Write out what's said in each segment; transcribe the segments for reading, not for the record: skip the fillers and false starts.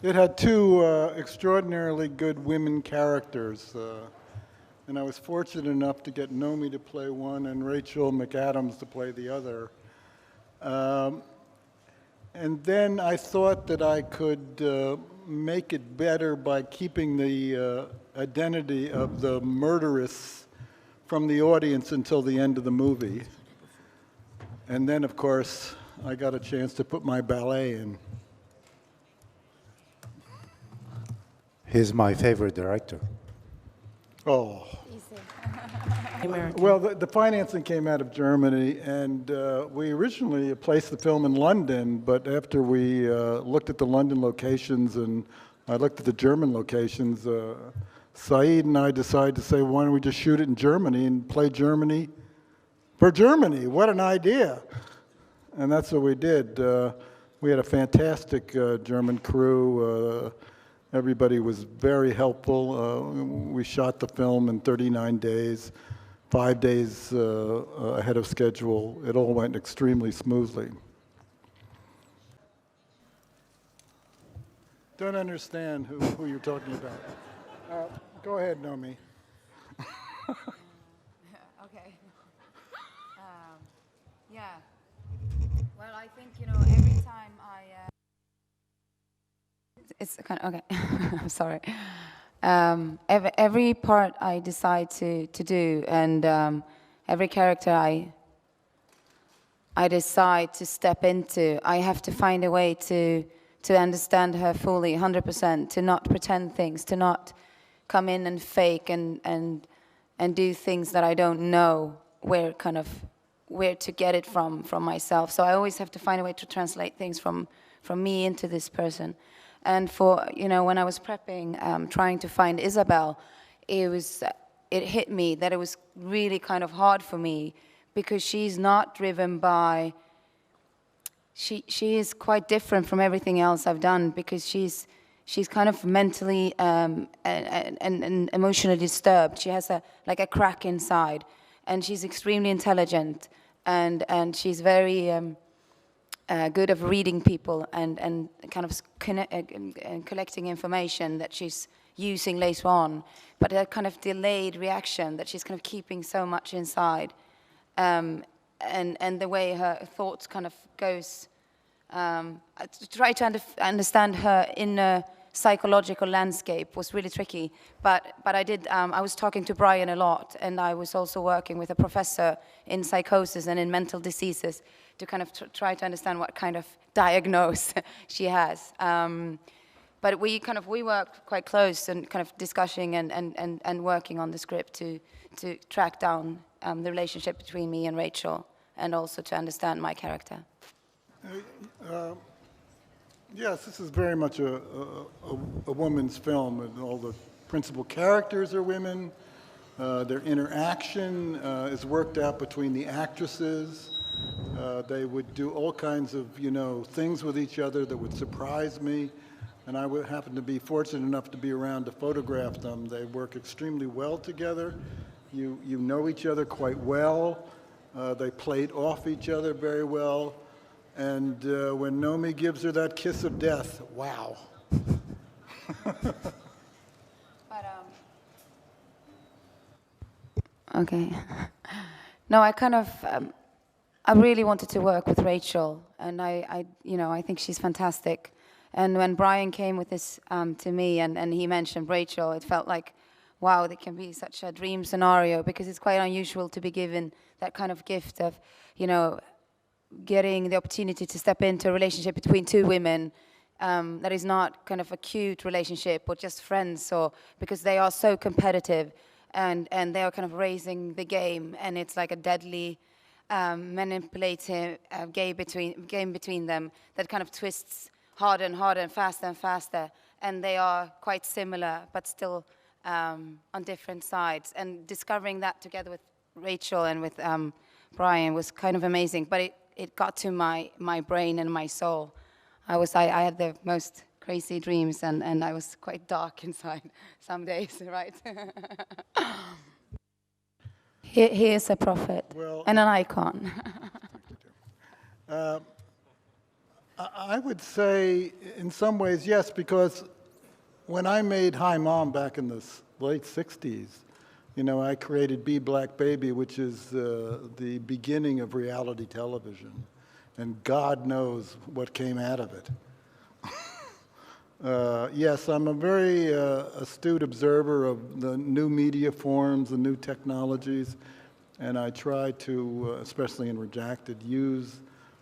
It had two extraordinarily good women characters, and I was fortunate enough to get Nomi to play one and Rachel McAdams to play the other. And then I thought that I could make it better by keeping the identity of the murderess from the audience until the end of the movie. And then, of course, I got a chance to put my ballet in. He's my favorite director. Oh. American. Well, the financing came out of Germany, and we originally placed the film in London, but after we looked at the London locations and I looked at the German locations, Saeed and I decided to say, why don't we just shoot it in Germany and play Germany for Germany? What an idea. And that's what we did. We had a fantastic German crew. Everybody was very helpful. We shot the film in 39 days, 5 days ahead of schedule. It all went extremely smoothly. Don't understand who you're talking about. Go ahead, Nomi. Okay. Yeah. Well, I think, every time it's kind of, okay, I'm sorry. Every part I decide to do, and every character I decide to step into, I have to find a way to understand her fully, 100%, to not pretend things, to not come in and fake and do things that I don't know where to get it from myself. So I always have to find a way to translate things from me into this person. And for, when I was prepping, trying to find Isabel, it hit me that it was really kind of hard for me because she's not driven by, she is quite different from everything else I've done because she's kind of mentally and emotionally disturbed. She has a crack inside, and she's extremely intelligent, and she's very good of reading people and kind of collecting information that she's using later on, but that kind of delayed reaction that she's kind of keeping so much inside, and the way her thoughts kind of goes. To try to understand her inner psychological landscape was really tricky, but I was talking to Brian a lot, and I was also working with a professor in psychosis and in mental diseases to kind of try to understand what kind of diagnose she has. But we worked quite close and kind of discussing and working on the script to track down the relationship between me and Rachel, and also to understand my character. Yes, this is very much a woman's film, and all the principal characters are women. Their interaction is worked out between the actresses. They would do all kinds of, things with each other that would surprise me, and I would happen to be fortunate enough to be around to photograph them. They work extremely well together. You know each other quite well. They played off each other very well. And when Nomi gives her that kiss of death, wow. Okay. No, I really wanted to work with Rachel, and I think she's fantastic. And when Brian came with this to me, and he mentioned Rachel, it felt like, wow, that can be such a dream scenario, because it's quite unusual to be given that kind of gift of, getting the opportunity to step into a relationship between two women that is not kind of a cute relationship or just friends, or because they are so competitive and they are kind of raising the game, and it's like a deadly manipulative game between them that kind of twists harder and harder and faster, and they are quite similar but still on different sides. And discovering that together with Rachel and with Brian was kind of amazing, but it got to my brain and my soul. I had the most crazy dreams, and I was quite dark inside some days, right? he is a prophet, and an icon. I would say in some ways, yes, because when I made Hi Mom back in the late 60s, you know, I created Be Black Baby, which is the beginning of reality television. And God knows what came out of it. Yes, I'm a very astute observer of the new media forms, the new technologies, and I try to, especially in Redacted, use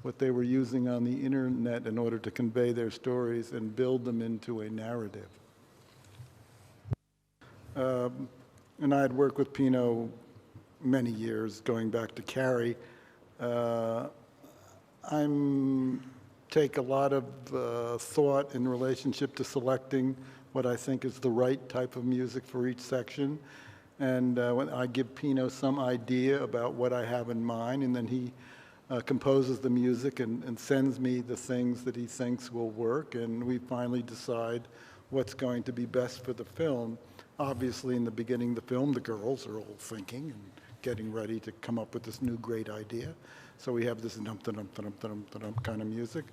what they were using on the internet in order to convey their stories and build them into a narrative. And I had worked with Pino many years, going back to Carrie. I take a lot of thought in relationship to selecting what I think is the right type of music for each section. And when I give Pino some idea about what I have in mind, and then he composes the music and sends me the things that he thinks will work, and we finally decide what's going to be best for the film. Obviously, in the beginning of the film, the girls are all thinking and getting ready to come up with this new great idea. So we have this dum-dum-dum-dum-dum-dum kind of music.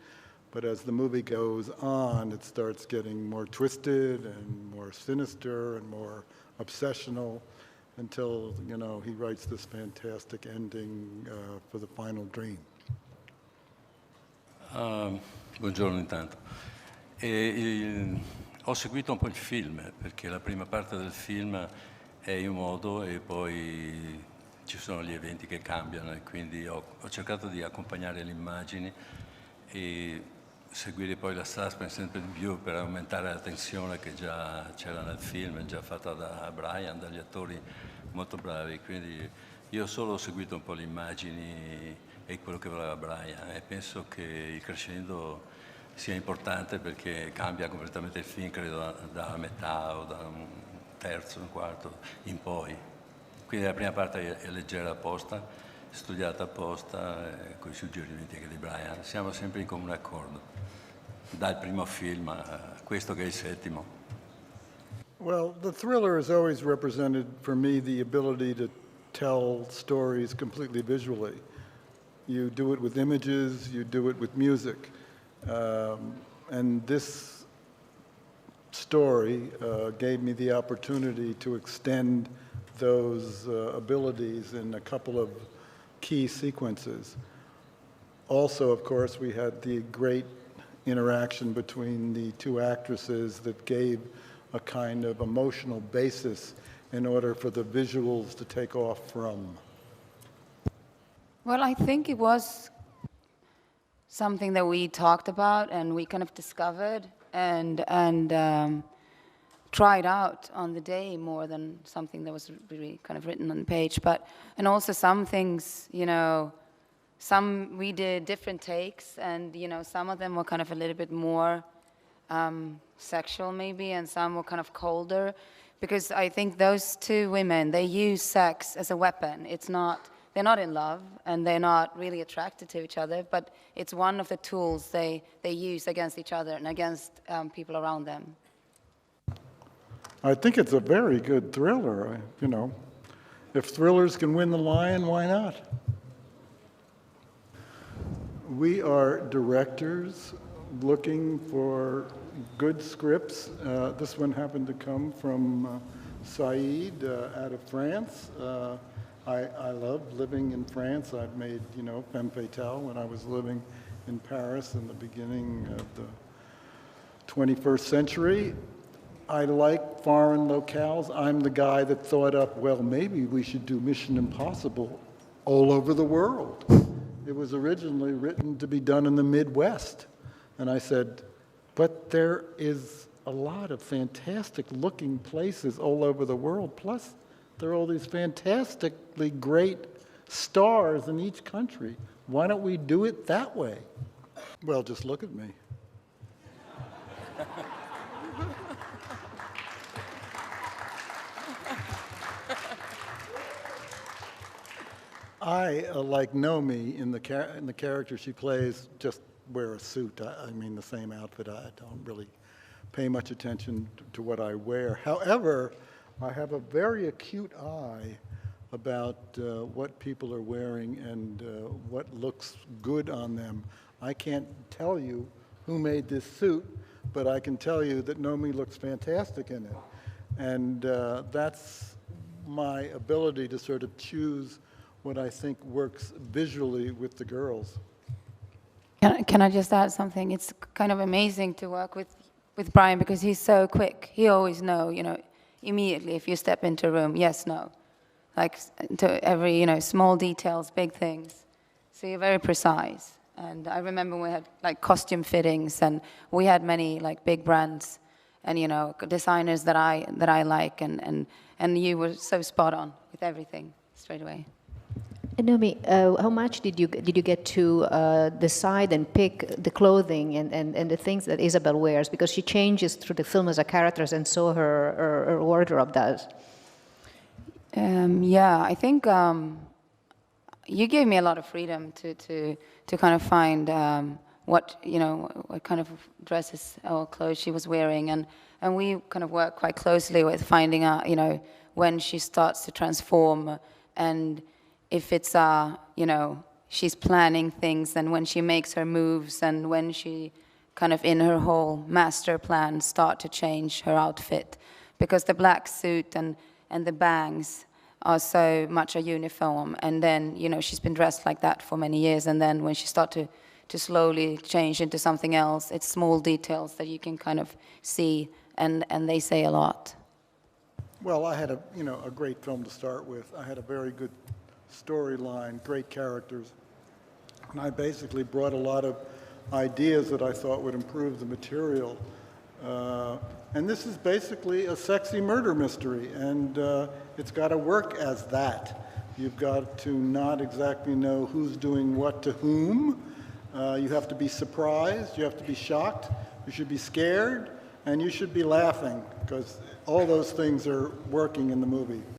But as the movie goes on, it starts getting more twisted and more sinister and more obsessional until, you know, he writes this fantastic ending for the final dream. Buongiorno intanto. Ho seguito un po' il film, perché la prima parte del film è in un modo e poi ci sono gli eventi che cambiano, e quindi ho cercato di accompagnare le immagini e seguire poi la suspense sempre di più per aumentare la tensione che già c'era nel film, già fatta da Brian, dagli attori molto bravi. Quindi io solo ho seguito un po' le immagini e quello che voleva Brian, e penso che il crescendo sia importante perché cambia completamente il film, credo, da metà o da un terzo, un quarto in poi. Quindi la prima parte è leggera apposta, studiata apposta, con i suggerimenti anche di Brian. Siamo sempre in comune accordo, dal primo film a questo che è il settimo. Well, the thriller has always represented for me the ability to tell stories completely visually. You do it with images, you do it with music. And this story gave me the opportunity to extend those abilities in a couple of key sequences. Also, of course, we had the great interaction between the two actresses that gave a kind of emotional basis in order for the visuals to take off from. Well, I think it was something that we talked about and we kind of discovered and tried out on the day more than something that was really kind of written on the page. And also some things, you know, we did different takes, and, you know, some of them were kind of a little bit more sexual maybe, and some were kind of colder, because I think those two women, they use sex as a weapon. They're not in love, and they're not really attracted to each other, but it's one of the tools they use against each other and against people around them. I think it's a very good thriller. You know, if thrillers can win the Lion, why not? We are directors looking for good scripts. This one happened to come from Saïd out of France. I love living in France. I've made, you know, Femme Fatale when I was living in Paris in the beginning of the 21st century. I like foreign locales. I'm the guy that thought up, well, maybe we should do Mission Impossible all over the world. It was originally written to be done in the Midwest. And I said, but there is a lot of fantastic looking places all over the world. Plus, there are all these fantastically great stars in each country. Why don't we do it that way? Well, just look at me. I, like Nomi, in the character she plays, just wear a suit. I mean, the same outfit. I don't really pay much attention to what I wear. However, I have a very acute eye about what people are wearing and what looks good on them. I can't tell you who made this suit, but I can tell you that Nomi looks fantastic in it. And that's my ability to sort of choose what I think works visually with the girls. Can I just add something? It's kind of amazing to work with Brian because he's so quick. He always knows, immediately if you step into a room, yes, no. Like to every, small details, big things. So you're very precise. And I remember we had like costume fittings and we had many like big brands and, designers that I like and you were so spot on with everything straight away. And Nomi, how much did you get to decide and pick the clothing and the things that Isabel wears? Because she changes through the film as a character, and so her wardrobe does. Yeah, I think you gave me a lot of freedom to kind of find what kind of dresses or clothes she was wearing, and we kind of worked quite closely with finding out when she starts to transform and if it's, she's planning things and when she makes her moves and when she kind of in her whole master plan start to change her outfit. Because the black suit and the bangs are so much a uniform. And then, she's been dressed like that for many years. And then when she starts to slowly change into something else, it's small details that you can kind of see and they say a lot. Well, I had a great film to start with. I had a very good storyline, great characters. And I basically brought a lot of ideas that I thought would improve the material. And this is basically a sexy murder mystery, and it's got to work as that. You've got to not exactly know who's doing what to whom. You have to be surprised, you have to be shocked, you should be scared, and you should be laughing, because all those things are working in the movie.